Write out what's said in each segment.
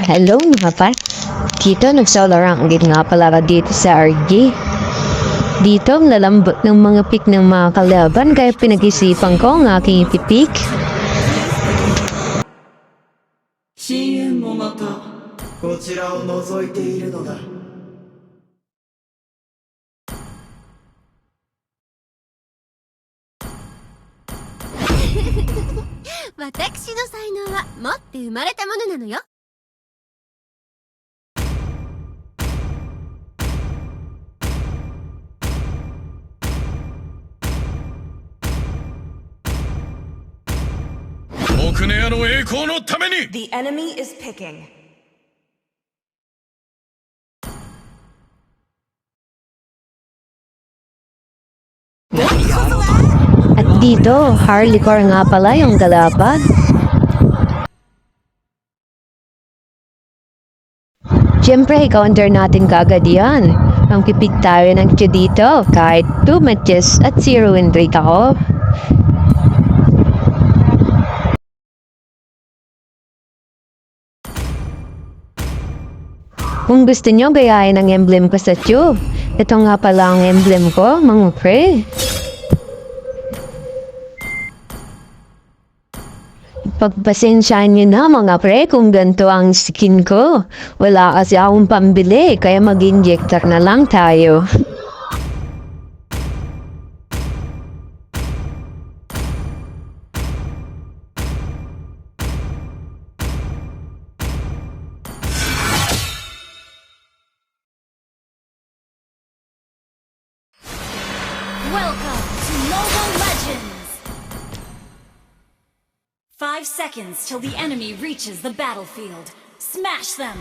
Hello mga par. Dito nagsalarang din nga pala ka dito sa RG. Dito ang lalambot ng mga pick ng mga kalaban kaya pinag-isipan ko ang aking ipipik. 深淵もまたこちらを覗いているのだ。私の才能は持って生まれたものなのよ。僕の矢の栄光のために The enemy is picking. At dito, Harleycore nga pala yung kalaban. Siyempre, counter natin kagad yan. Ang pipig tayo ng Q dito kahit 2 matches at 0 win rate ako. Kung gusto nyo gayahin ang emblem ko sa Q, ito nga pala ang emblem ko, mga pre. Pagpasensyahan nyo na mga pre kung ganito ang skin ko. Wala kasi akong pambili kaya mag-injector na lang tayo. Welcome to Mobile Legends! 5 seconds till the enemy reaches the battlefield. Smash them!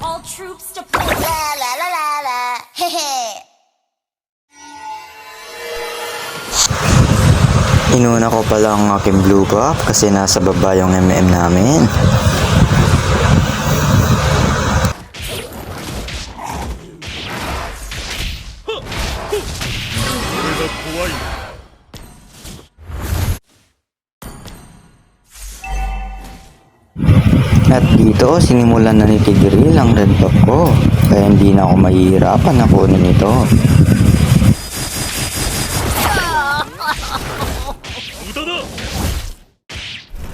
All troops deployed! La la la la la. Hehe. Inuna ko pala ang aking blue buff kasi nasa baba yung MM namin. At dito, sinimulan na ni Tigreal ang red buff ko, kaya hindi na ako mahihirapan na kunin ito.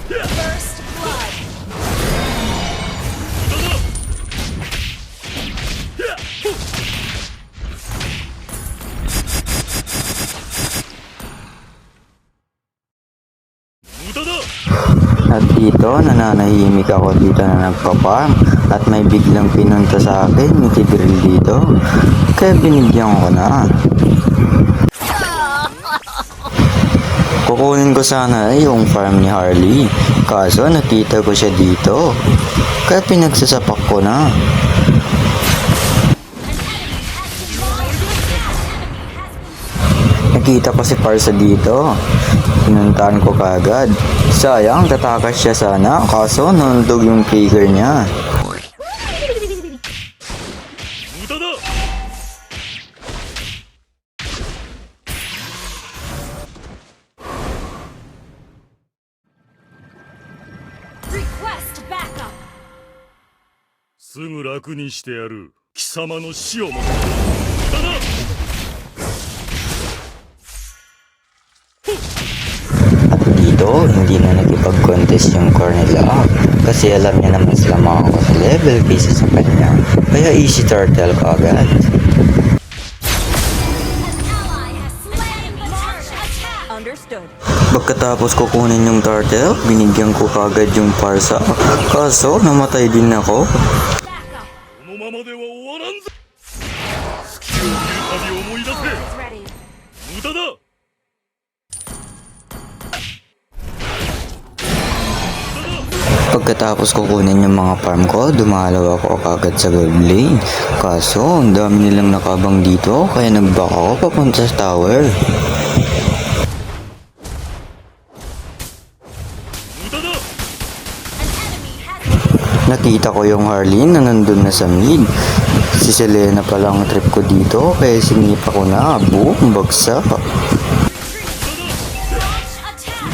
First blood! At dito, nananahimik ako dito na nagpa-farm at may biglang pinunta sa akin ni Tigreal dito, kaya binigyan ko na. Kukunin ko sana yung farm ni Harley, kaso nakita ko siya dito, kaya pinagsasapak ko na. Nakita ko si Parsa dito, pinuntahan ko kagad. Sayang, tatakas siya sana, kaso nundog yung trigger niya. Request backup! すぐ楽にしてやる貴様の死をも無駄だ At dito, hindi na nakipag-contest yung Cornelia kasi alam niya naman sila makakot level kaysa sa kanya, kaya easy turtle ka agad. An ally has slain the attack! Understood. Pagkatapos ko kunin yung turtle, binigyan ko kagad yung Parsa, kaso namatay din ako. Backup! このままでは終わらんぞスキルを見るたび思い出 Is ready. せ無駄だ Pagkatapos ko kunin yung mga farm ko, dumalaw ako kagad sa gold lane. Kaso, ang dami nilang nakabang dito, kaya nag-back ako papunta sa tower. 無駄だ An enemy has Nakita ko yung Harley na nandun na sa mid. Si Selena pala ang trip ko dito, kaya sinipa ko na, boom, bagsak. launch attack!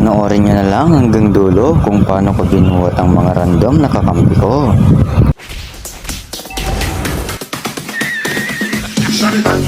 Panoorin nyo na lang hanggang dulo kung paano ko binuhat ang mga random na kakampi ko. Shut it down,